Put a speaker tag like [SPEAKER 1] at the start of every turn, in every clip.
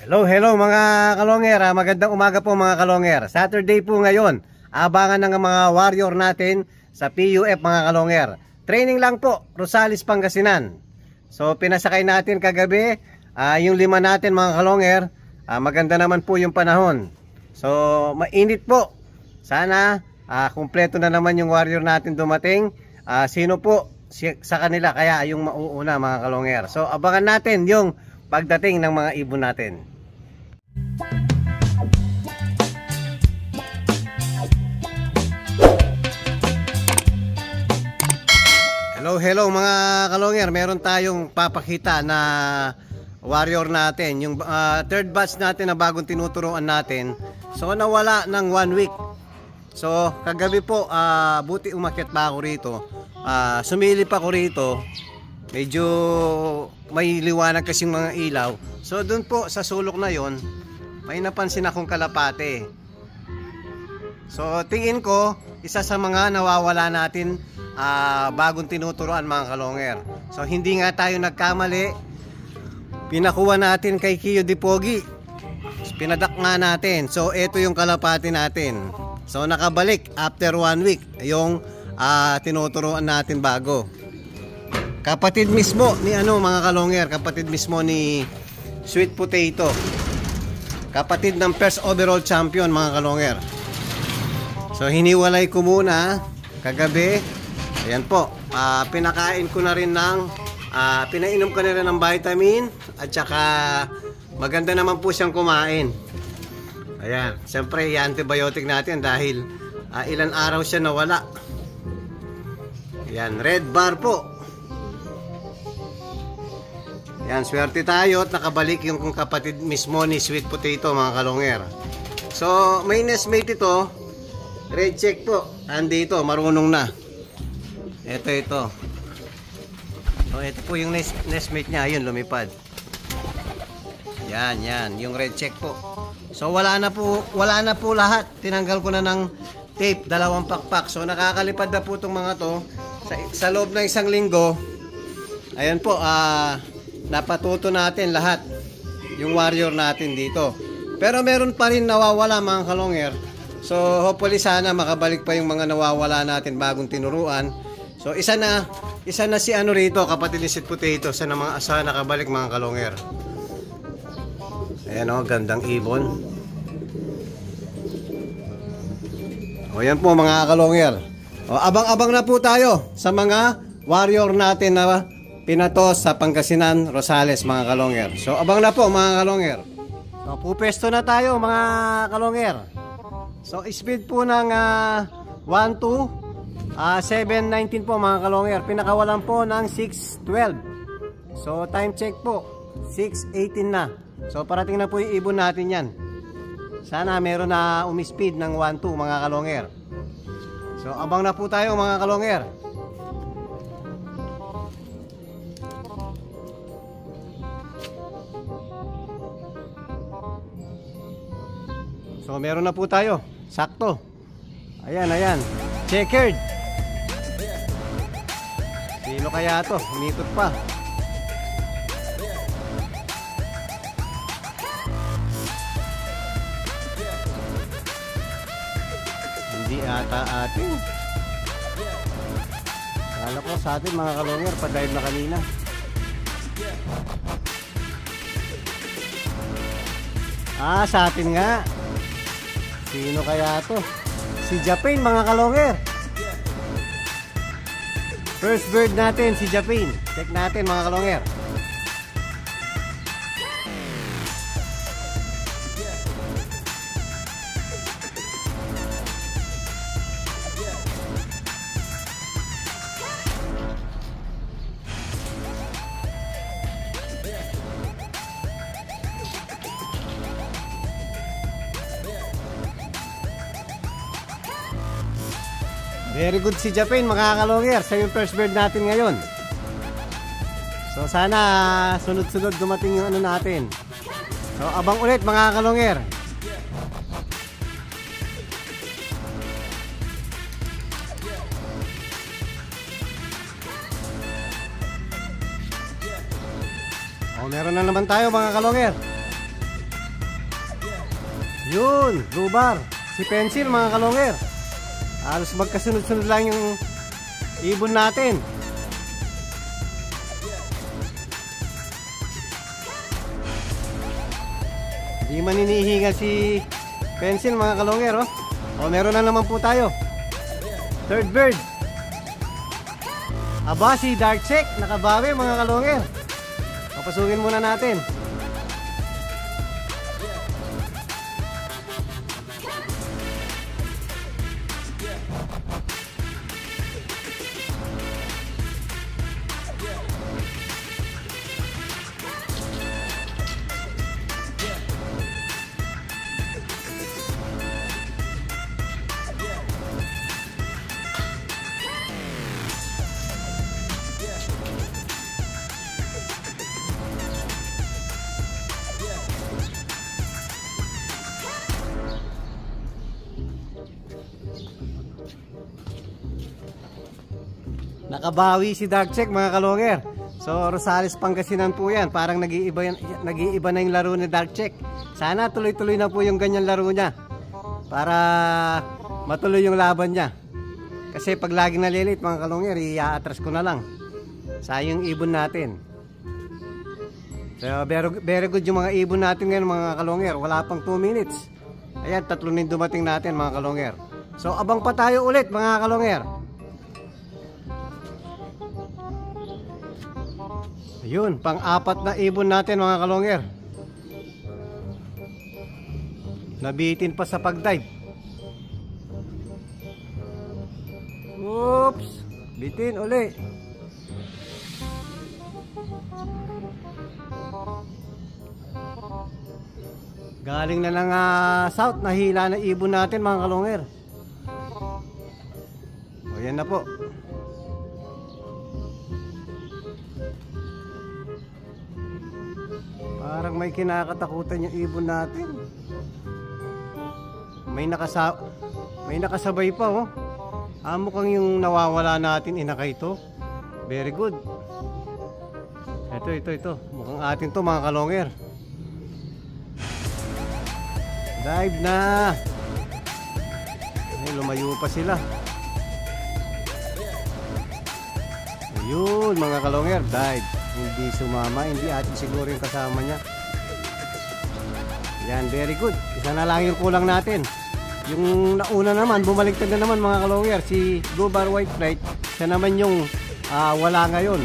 [SPEAKER 1] Hello mga kalonger, magandang umaga po mga kalonger. Saturday po ngayon, abangan ng mga warrior natin sa PUF mga kalonger. Training lang po, Rosales, Pangasinan. So pinasakay natin kagabi yung 5 natin mga kalonger. Maganda naman po yung panahon. So mainit po. Sana kumpleto na naman yung warrior natin dumating. Sino po sa kanila kaya yung mauuna mga kalonger. So abangan natin yung pagdating ng mga ibon natin. Hello mga kalonger, meron tayong papakita na warrior natin, yung third batch natin na bagong tinuturuan natin. So nawala ng 1 week. So kagabi po, buti umakyat pa ako rito, sumilip ako rito. Medyo may liwanag kasing mga ilaw. So dun po sa sulok na yon, may napansin akong kalapate. So tingin ko isa sa mga nawawala natin bagong tinuturuan mga kalonger. So hindi nga tayo nagkamali. Pinakuha natin kay Kiyo Dipogi. Pinadak nga natin. So ito yung kalapate natin. So nakabalik after 1 week yung tinuturuan natin bago. Kapatid mismo ni mga kalonger, kapatid mismo ni Sweet Potato. Kapatid ng first overall champion mga kalonger. So hiniwalay ko muna kagabi. Ayan po, pinakain ko na rin ng pinainom ko na rin ng vitamin at saka maganda naman po siyang kumain. Ayan, siyempre i-antibiotic natin dahil ilan araw siya nawala. Ayan, red bar po. Yan, swerte tayo at nakabalik yung kapatid mismo ni Sweet Potato mga kalonger. So may nestmate ito, red check po, andito, marunong na. Ito. So ito po yung nestmate niya, ayun lumipad. Yan, yung red check po. So wala na po lahat. Tinanggal ko na ng tape, 2 pakpak. So nakakalipad na po itong mga to sa loob ng 1 linggo. Ayan po, napatuto natin lahat yung warrior natin dito. Pero meron pa rin nawawala mga kalonger. So hopefully sana makabalik pa yung mga nawawala natin bagong tinuruan. So isa na si rito, kapatid ni Sweet Potato, sa nakabalik mga kalonger. Ayan gandang ibon. Ayan po mga kalonger. Abang-abang na po tayo sa mga warrior natin na pinatos sa Pangasinan, Rosales mga kalonger. So abang na po mga kalonger. So pupesto na tayo mga kalonger. So speed po ng 1-2 7:19 po mga kalonger. Pinakawalan po ng 6:12. So time check po 6:18 na. So parating na po yung ibon natin yan. Sana meron na umispeed ng 1-2 mga kalonger. So abang na po tayo mga kalonger. So meron na po tayo. Sakto. Ayan. Checkered. Sino kaya to? Umitot pa. Hindi ata atin. Kala ko sa atin mga kalonger, pa-dive na kanina. Sa atin nga. Sino kaya to? Si Japin mga kalonger. First bird natin si Japin. Check natin mga kalonger. Very good si Japin mga kalonger. Sa yung first bird natin ngayon. So sana sunod-sunod dumating yung natin. So abang ulit mga kalonger. Meron na naman tayo mga kalonger. Yun, blue bar. Si Pencil mga kalonger. Halos magkasunod-sunod lang yung ibon natin. Di man inihinga si Pencil mga kalonger, oh. O, meron na naman po tayo. Third bird. Aba, si Dark Check nakabawi mga kalonger. Papasukin muna natin. Nakabawi si Dark Check mga kalonger. So Rosales Pangasinan po yan. Parang nag-iiba na yung laro ni Dark Check. Sana tuloy-tuloy na po yung ganyan laro niya para matuloy yung laban niya. Kasi pag laging nalilit mga kalonger, i-atras ko na lang. Sayang ibon natin. So very good yung mga ibon natin ngayon mga kalonger. Wala pang 2 minutes. Ayan, 3 na dumating natin mga kalonger. So abang pa tayo ulit mga kalonger. Ayun, pang-apat na ibon natin mga kalonger. Nabitin pa sa pag-dive. Oops, bitin uli. Galing na ng south, nahila na ibon natin mga kalonger. O yan na po. Parang may kinakatakutan yung ibon natin. May nakasabay pa, oh. Mukhang yung nawawala natin inakay ito. Very good. Ito. Mukhang atin to mga kalonger. Dive na. Ay, lumayo pa sila. Ayun mga kalonger, dive. Hindi sumama, hindi atin siguro yung kasama niya. Yan, very good. Isa na lang yung kulang natin. Yung nauna naman, bumaliktad na naman mga kalonger, si Blue Bar White Flight. Siya naman yung wala ngayon.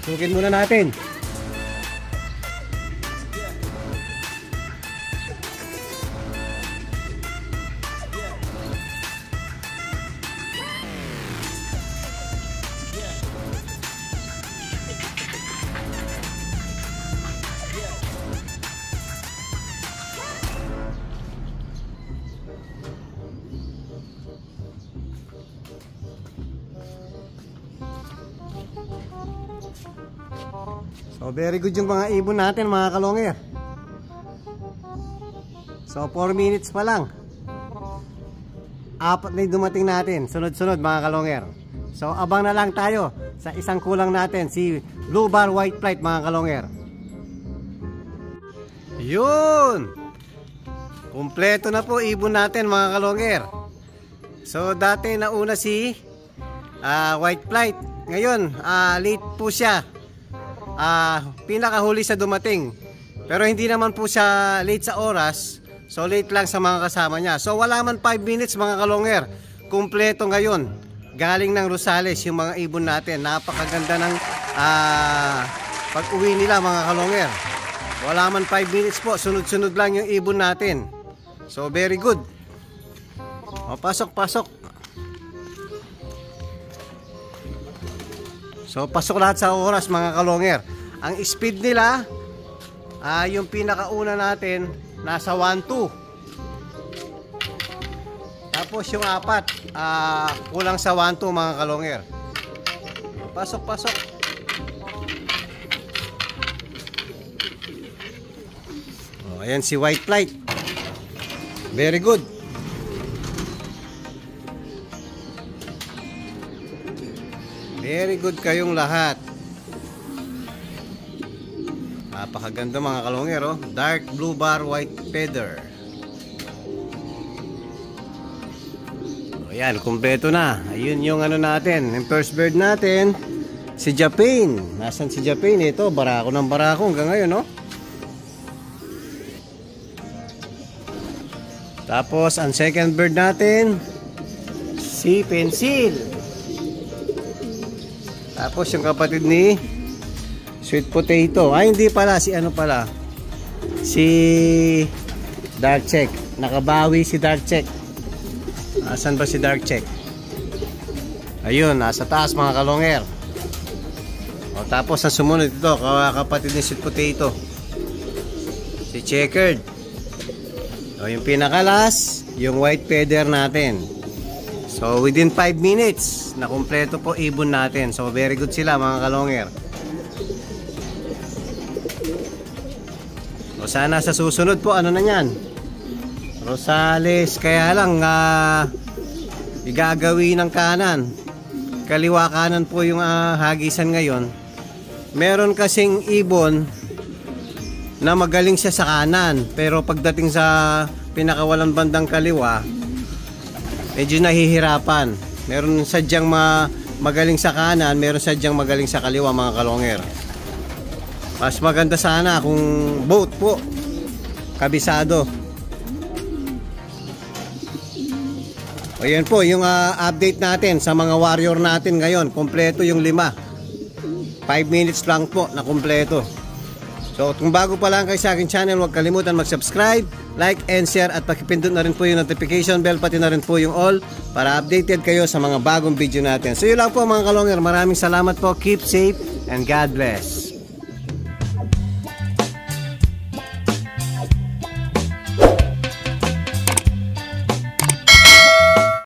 [SPEAKER 1] Sukin muna natin. So very good yung mga ibon natin mga kalonger. So 4 minutes pa lang. 4 na yung dumating natin. Sunod-sunod mga kalonger. So abang na lang tayo sa isang kulang natin, si Blue Bar White Flight mga kalonger. Yun! Kumpleto na po ibon natin mga kalonger. So dati nauna si White Flight. Ngayon late po siya. Pinakahuli sa dumating. Pero hindi naman po siya late sa oras. So late lang sa mga kasama niya. So wala man 5 minutes mga kalonger. Kumpleto ngayon. Galing ng Rosales yung mga ibon natin. Napakaganda ng pag-uwi nila mga kalonger. Wala man 5 minutes po. Sunod-sunod lang yung ibon natin. So very good. O, pasok. So pasok lahat sa oras mga kalonger. Ang speed nila, yung pinakauna natin, nasa 1-2. Tapos yung 4, kulang sa 1-2 mga kalonger. Pasok. Oh, ayan si White Flight. Very good. Very good kayong lahat. Napakaganda mga kalongero. Dark blue bar, white feather. Ayan, kumpleto na. Ayun yung ano natin, yung first bird natin, si Japane. Nasaan si Japane? Ito, barako ng barako hanggang ngayon, no? Tapos, ang second bird natin, si Pencil. Tapos, yung kapatid ni Sweet Potato. Ay, hindi pala. Si ano pala? Si Dark Check. Nakabawi si Dark Check. Asan ba si Dark Check? Ayun, nasa taas mga kalonger. O, tapos ang sumunod ito, kapatid ni Sweet Potato, si Checkered. O, yung pinakalas, yung white feather natin. So within 5 minutes na kumpleto po ibon natin. So very good sila mga kalonger. O, sana sa susunod po ano na yan, Rosales. Kaya lang igagawi ng kanan, kaliwa kanan po yung hagisan ngayon. Meron kasing ibon na magaling siya sa kanan, pero pagdating sa pinakawalang bandang kaliwa, medyo nahihirapan. Meron sadyang magaling sa kanan, meron sadyang magaling sa kaliwa mga kalonger. Mas maganda sana kung both po kabisado. Ayan po yung update natin sa mga warrior natin ngayon. Kompleto yung 5 minutes lang po na kompleto. So kung bago pa lang kayo sa aking channel, huwag kalimutan mag-subscribe, like and share, at pakipindot na rin po yung notification bell, pati na rin po yung all, para updated kayo sa mga bagong video natin. So yun lang po mga kalonger. Maraming salamat po. Keep safe and God bless.